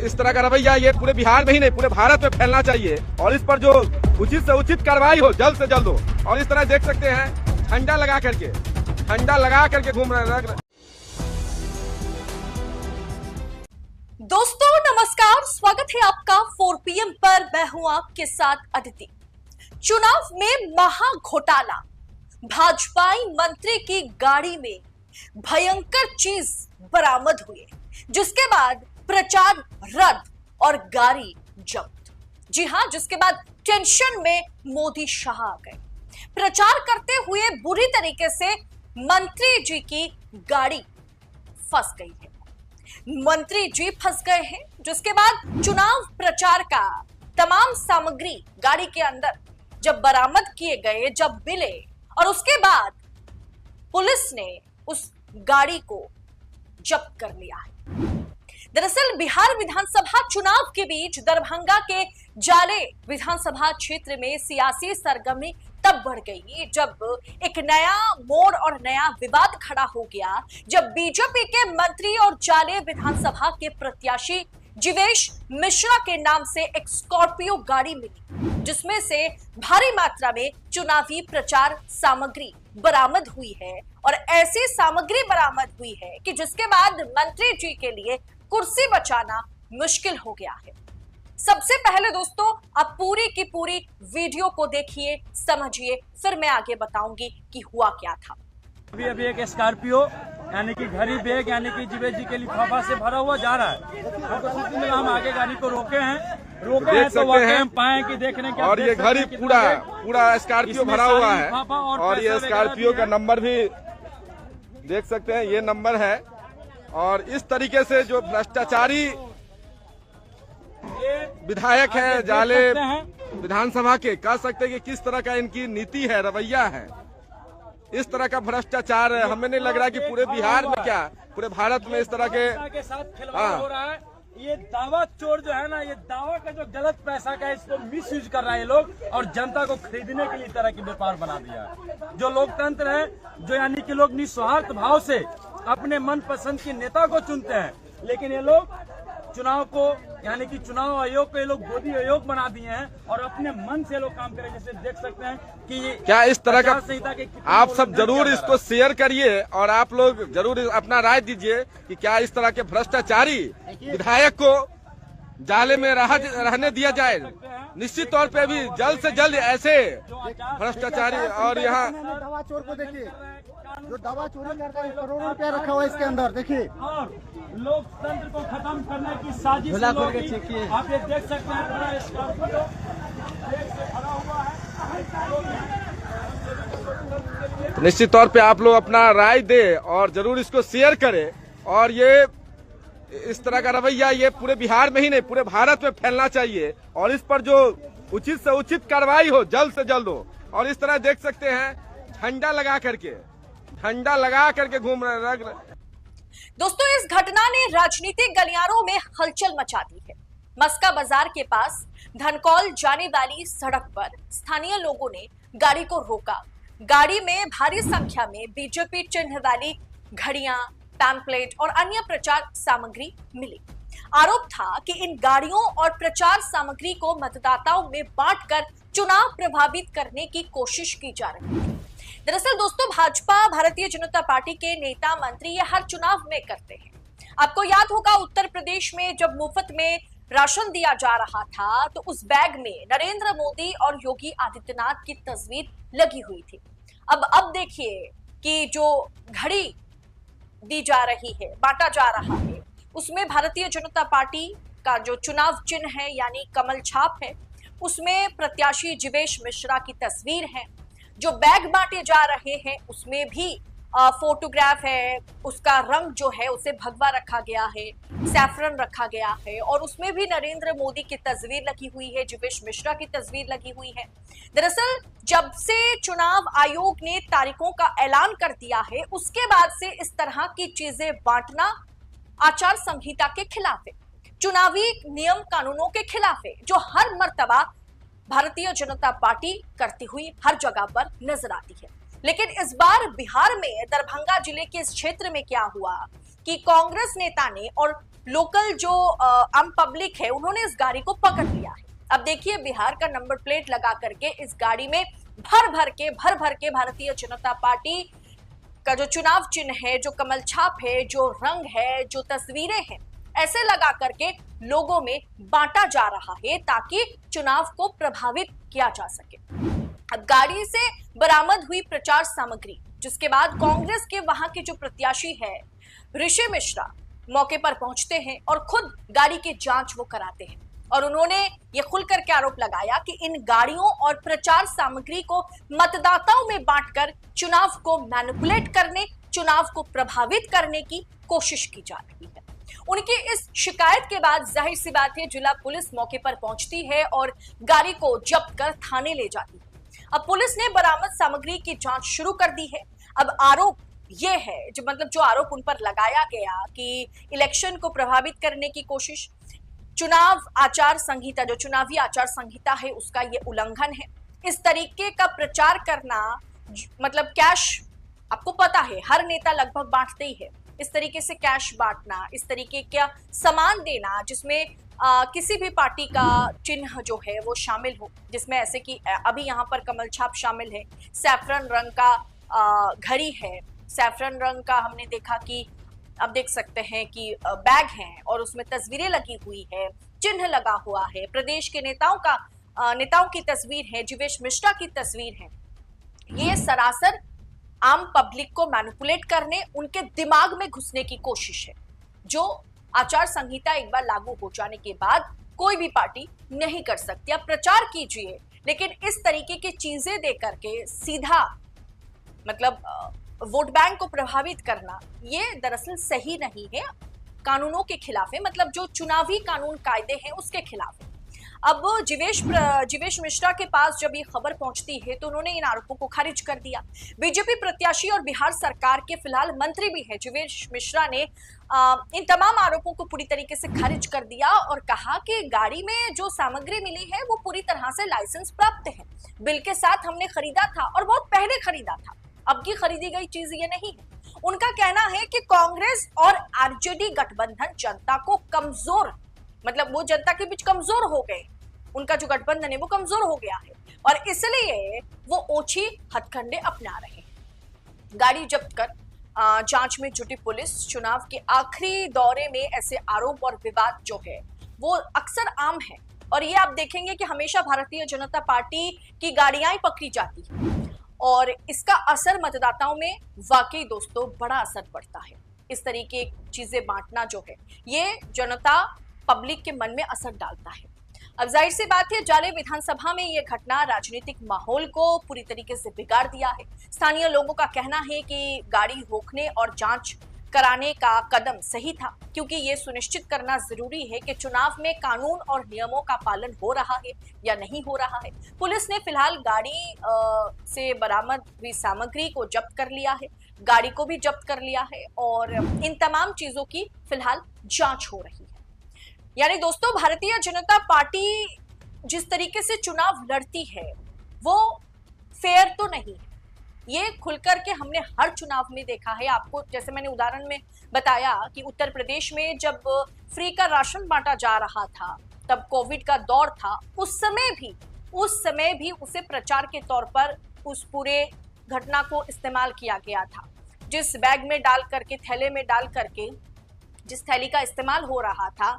इस तरह का रवैया ये पूरे बिहार में ही नहीं पूरे भारत में फैलना चाहिए और इस पर जो उचित से उचित कार्रवाई हो जल्द से जल्द हो। और इस तरह देख सकते हैं झंडा लगा करके घूम रहे हैं। दोस्तों नमस्कार, स्वागत है आपका 4 PM पर। मैं हूं आपके साथ अदिति। चुनाव में महा घोटाला, भाजपाई मंत्री की गाड़ी में भयंकर चीज बरामद हुई, जिसके बाद प्रचार रद्द और गाड़ी जब्त। जी हां, जिसके बाद टेंशन में मोदी शाह आ गए। प्रचार करते हुए बुरी तरीके से मंत्री जी की गाड़ी फंस गई है। मंत्री जी फंस गए हैं, जिसके बाद चुनाव प्रचार का तमाम सामग्री गाड़ी के अंदर जब बरामद किए गए, जब मिले, और उसके बाद पुलिस ने उस गाड़ी को जब्त कर लिया है। दरअसल बिहार विधानसभा चुनाव के बीच दरभंगा के जाले विधानसभा क्षेत्र में सियासी सरगर्मी तब बढ़ गई जब एक नया मोड़ और नया विवाद खड़ा हो गया, जब बीजेपी के मंत्री और जाले विधानसभा के प्रत्याशी जीवेश मिश्रा के नाम से एक स्कॉर्पियो गाड़ी मिली, जिसमें से भारी मात्रा में चुनावी प्रचार सामग्री बरामद हुई है। और ऐसी सामग्री बरामद हुई है कि जिसके बाद मंत्री जी के लिए कुर्सी बचाना मुश्किल हो गया है। सबसे पहले दोस्तों आप पूरी की पूरी वीडियो को देखिए, समझिए, फिर मैं आगे बताऊंगी कि हुआ क्या था। अभी एक स्कॉर्पियो यानी कि घड़ी बैग यानी कि जीवेश जी के लिफाफा से भरा हुआ जा रहा है। हम आगे गाड़ी को रोके हैं तो हम पाए कि देखने के और ये घड़ी पूरा स्कॉर्पियो भरा हुआ है और ये स्कॉर्पियो का नंबर भी देख सकते हैं, ये नंबर है। और इस तरीके से जो भ्रष्टाचारी विधायक है जाले विधानसभा के, कह सकते हैं कि किस तरह का इनकी नीति है, रवैया है। इस तरह का भ्रष्टाचार हमें नहीं लग रहा कि पूरे बिहार में क्या पूरे भारत में इस तरह के साथ खिलवाड़ हो रहा है। ये दावा चोर जो है ना, ये दावा का जो गलत पैसा का है, इसको मिस यूज कर रहा है ये लोग और जनता को खरीदने के लिए तरह की व्यापार बना दिया है। जो लोकतंत्र है, जो यानी कि लोग निस्वार्थ भाव से अपने मनपसंद के नेता को चुनते हैं, लेकिन ये लोग चुनाव को यानी कि चुनाव आयोग को ये लोग गोदी आयोग बना दिए हैं और अपने मन से लोग काम करें। जैसे देख सकते हैं कि ये क्या इस तरह का आप सब जरूर इसको शेयर करिए और आप लोग जरूर अपना राय दीजिए कि क्या इस तरह के भ्रष्टाचारी विधायक को जाले में रहने दिया जाए। निश्चित तौर पे भी जल्द से जल्द ऐसे भ्रष्टाचारी और यहाँ दवा चोर को देखिए, जो दवा चोरी करता है, करोड़ों रुपया रखा हुआ है इसके अंदर, देखिए। और लोकतंत्र को खत्म करने की साजिश आप ये देख सकते हैं। पूरा स्कॉर्पियो से भरा हुआ है। निश्चित तौर पे आप लोग अपना राय दे और जरूर इसको शेयर करें। और ये इस तरह का रवैया ये पूरे बिहार में ही नहीं पूरे भारत में फैलना चाहिए और इस पर जो उचित से उचित कार्रवाई हो जल्द से जल्द हो। और इस तरह देख सकते हैं झंडा लगा करके घूम रहे हैं। दोस्तों इस घटना ने राजनीतिक गलियारों में हलचल मचा दी है। मस्का बाजार के पास धनकौल जाने वाली सड़क पर स्थानीय लोगों ने गाड़ी को रोका। गाड़ी में भारी संख्या में बीजेपी चिन्ह वाली घड़ियां, पैम्पलेट और अन्य प्रचार सामग्री मिली। आरोप था कि इन गाड़ियों और प्रचार सामग्री को मतदाताओं में बांटकर चुनाव प्रभावित करने की कोशिश की जा रही है। दरअसल दोस्तों भाजपा भारतीय जनता पार्टी के नेता मंत्री ये हर चुनाव में करते हैं। आपको याद होगा उत्तर प्रदेश में जब मुफ्त में राशन दिया जा रहा था तो उस बैग में नरेंद्र मोदी और योगी आदित्यनाथ की तस्वीर लगी हुई थी। अब देखिए कि जो घड़ी दी जा रही है, बांटा जा रहा है, उसमें भारतीय जनता पार्टी का जो चुनाव चिन्ह है यानी कमल छाप है, उसमें प्रत्याशी जीवेश मिश्रा की तस्वीर है। जो बैग बांटे जा रहे हैं उसमें भी फोटोग्राफ है, उसका रंग जो है उसे भगवा रखा गया है, सैफरन रखा गया है और उसमें भी नरेंद्र मोदी की तस्वीर लगी हुई है, जीवेश मिश्रा की तस्वीर लगी हुई है। दरअसल जब से चुनाव आयोग ने तारीखों का ऐलान कर दिया है उसके बाद से इस तरह की चीजें बांटना आचार संहिता के खिलाफ है, चुनावी नियम कानूनों के खिलाफ है, जो हर मर्तबा भारतीय जनता पार्टी करती हुई हर जगह पर नजर आती है। लेकिन इस बार बिहार में दरभंगा जिले के इस क्षेत्र में क्या हुआ कि कांग्रेस नेता ने और लोकल जो आम पब्लिक है उन्होंने इस गाड़ी को पकड़ लिया है। अब देखिए बिहार का नंबर प्लेट लगा करके इस गाड़ी में भर भर के भारतीय जनता पार्टी का जो चुनाव चिन्ह है, जो कमल छाप है, जो रंग है, जो तस्वीरें हैं, ऐसे लगा करके लोगों में बांटा जा रहा है ताकि चुनाव को प्रभावित किया जा सके। अब गाड़ी से बरामद हुई प्रचार सामग्री, जिसके बाद कांग्रेस के वहां के जो प्रत्याशी है ऋषि मिश्रा मौके पर पहुंचते हैं और खुद गाड़ी की जांच वो कराते हैं और उन्होंने ये खुलकर के आरोप लगाया कि इन गाड़ियों और प्रचार सामग्री को मतदाताओं में बांटकर चुनाव को मैनिपुलेट करने, चुनाव को प्रभावित करने की कोशिश की जा रही है। उनकी इस शिकायत के बाद जाहिर सी बात है जिला पुलिस मौके पर पहुंचती है और गाड़ी को जब्त कर थाने ले जाती है। अब पुलिस ने बरामद सामग्री की जांच शुरू कर दी है। अब आरोप ये है जो आरोप उन पर लगाया गया कि इलेक्शन को प्रभावित करने की कोशिश, चुनाव आचार संहिता, जो चुनावी आचार संहिता है उसका ये उल्लंघन है। इस तरीके का प्रचार करना, मतलब कैश, आपको पता है हर नेता लगभग बांटते ही है, इस तरीके से कैश बांटना, इस तरीके का सामान देना जिसमें किसी भी पार्टी का चिन्ह जो है वो शामिल हो, जिसमें ऐसे कि अभी यहाँ पर कमल छाप शामिल है, सैफरन रंग का घड़ी है, सैफरन रंग का हमने देखा कि अब देख सकते हैं कि बैग है और उसमें तस्वीरें लगी हुई है, चिन्ह लगा हुआ है, प्रदेश के नेताओं की तस्वीर है, जीवेश मिश्रा की तस्वीर है। ये सरासर आम पब्लिक को मैनिपुलेट करने, उनके दिमाग में घुसने की कोशिश है, जो आचार संहिता एक बार लागू हो जाने के बाद कोई भी पार्टी नहीं कर सकती। आप प्रचार कीजिए, लेकिन इस तरीके की चीजें दे करके सीधा मतलब वोट बैंक को प्रभावित करना, ये दरअसल सही नहीं है, कानूनों के खिलाफ है, मतलब जो चुनावी कानून कायदे हैं उसके खिलाफ है। अब जीवेश मिश्रा के पास जब ये खबर पहुंचती है तो उन्होंने इन आरोपों को खारिज कर दिया। बीजेपी प्रत्याशी और बिहार सरकार के फिलहाल मंत्री भी हैं जीवेश मिश्रा ने इन तमाम आरोपों को पूरी तरीके से खारिज कर दिया और कहा कि गाड़ी में जो सामग्री मिली है वो पूरी तरह से लाइसेंस प्राप्त है, बिल के साथ हमने खरीदा था और बहुत पहले खरीदा था, अब की खरीदी गई चीज ये नहीं है। उनका कहना है कि कांग्रेस और आरजेडी गठबंधन जनता को कमजोर, मतलब वो जनता के बीच कमजोर हो गए, उनका जो गठबंधन है वो कमजोर हो गया है और इसलिए वो ओछी हथकंडे अपना रहे हैं। गाड़ी जब्त कर जांच में जुटी पुलिस। चुनाव के आखिरी दौरे में ऐसे आरोप और विवाद जो है वो अक्सर आम है और ये आप देखेंगे कि हमेशा भारतीय जनता पार्टी की गाड़ियां ही पकड़ी जाती है और इसका असर मतदाताओं में वाकई दोस्तों बड़ा असर पड़ता है। इस तरीके चीजें बांटना जो है ये जनता पब्लिक के मन में असर डालता है। अब जाहिर सी बात है जाले विधानसभा में यह घटना राजनीतिक माहौल को पूरी तरीके से बिगाड़ दिया है। स्थानीय लोगों का कहना है कि गाड़ी रोकने और जांच कराने का कदम सही था, क्योंकि ये सुनिश्चित करना जरूरी है कि चुनाव में कानून और नियमों का पालन हो रहा है या नहीं हो रहा है। पुलिस ने फिलहाल गाड़ी से बरामद हुई सामग्री को जब्त कर लिया है, गाड़ी को भी जब्त कर लिया है और इन तमाम चीजों की फिलहाल जांच हो रही है। यानी दोस्तों भारतीय जनता पार्टी जिस तरीके से चुनाव लड़ती है वो फेयर तो नहीं है, ये खुलकर के हमने हर चुनाव में देखा है। आपको जैसे मैंने उदाहरण में बताया कि उत्तर प्रदेश में जब फ्री का राशन बांटा जा रहा था, तब कोविड का दौर था, उस समय भी उसे प्रचार के तौर पर उस पूरे घटना को इस्तेमाल किया गया था। जिस बैग में डाल करके, थैले में डाल करके, जिस थैली का इस्तेमाल हो रहा था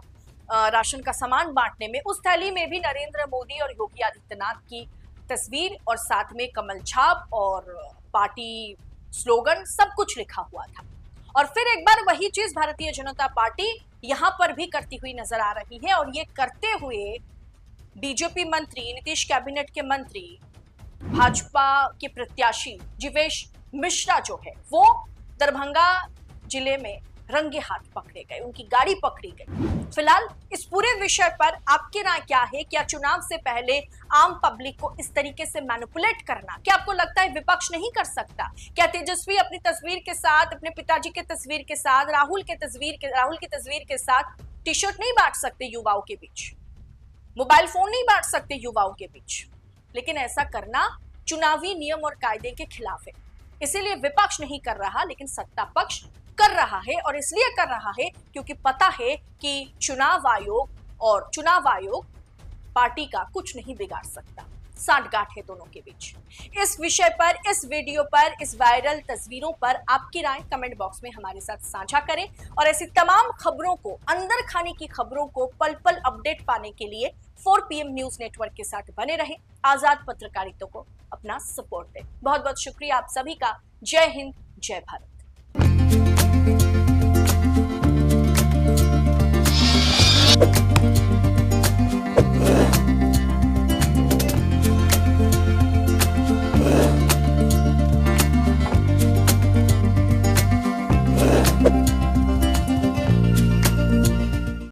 राशन का सामान बांटने में, उस थैली में भी नरेंद्र मोदी और योगी आदित्यनाथ की तस्वीर और साथ में कमल छाप और पार्टी स्लोगन सब कुछ लिखा हुआ था। और फिर एक बार वही चीज भारतीय जनता पार्टी यहां पर भी करती हुई नजर आ रही है और ये करते हुए बीजेपी मंत्री, नीतीश कैबिनेट के मंत्री, भाजपा के प्रत्याशी जीवेश मिश्रा जो है वो दरभंगा जिले में रंगे हाथ पकड़े गए, उनकी गाड़ी पकड़ी गई। फिलहाल इस पूरे विषय पर आपकी राय क्या है? क्या चुनाव से पहले आम पब्लिक को इस तरीके से मैनिपुलेट करना, क्या आपको लगता है विपक्ष नहीं कर सकता? क्या तेजस्वी अपनी तस्वीर के साथ, अपने पिताजी के तस्वीर के साथ, राहुल की तस्वीर के साथ टी शर्ट नहीं बांट सकते युवाओं के बीच, मोबाइल फोन नहीं बांट सकते युवाओं के बीच? लेकिन ऐसा करना चुनावी नियम और कायदे के खिलाफ है, इसीलिए विपक्ष नहीं कर रहा, लेकिन सत्ता पक्ष कर रहा है, और इसलिए कर रहा है क्योंकि पता है कि चुनाव आयोग पार्टी का कुछ नहीं बिगाड़ सकता। सांठगांठ है दोनों के बीच। इस विषय पर, इस वीडियो पर, इस वायरल तस्वीरों पर आपकी राय कमेंट बॉक्स में हमारे साथ साझा करें, और ऐसी तमाम खबरों को, अंदर खाने की खबरों को पल पल अपडेट पाने के लिए 4 PM न्यूज नेटवर्क के साथ बने रहें। आजाद पत्रकारिता को अपना सपोर्ट दें। बहुत बहुत शुक्रिया आप सभी का। जय हिंद, जय भारत।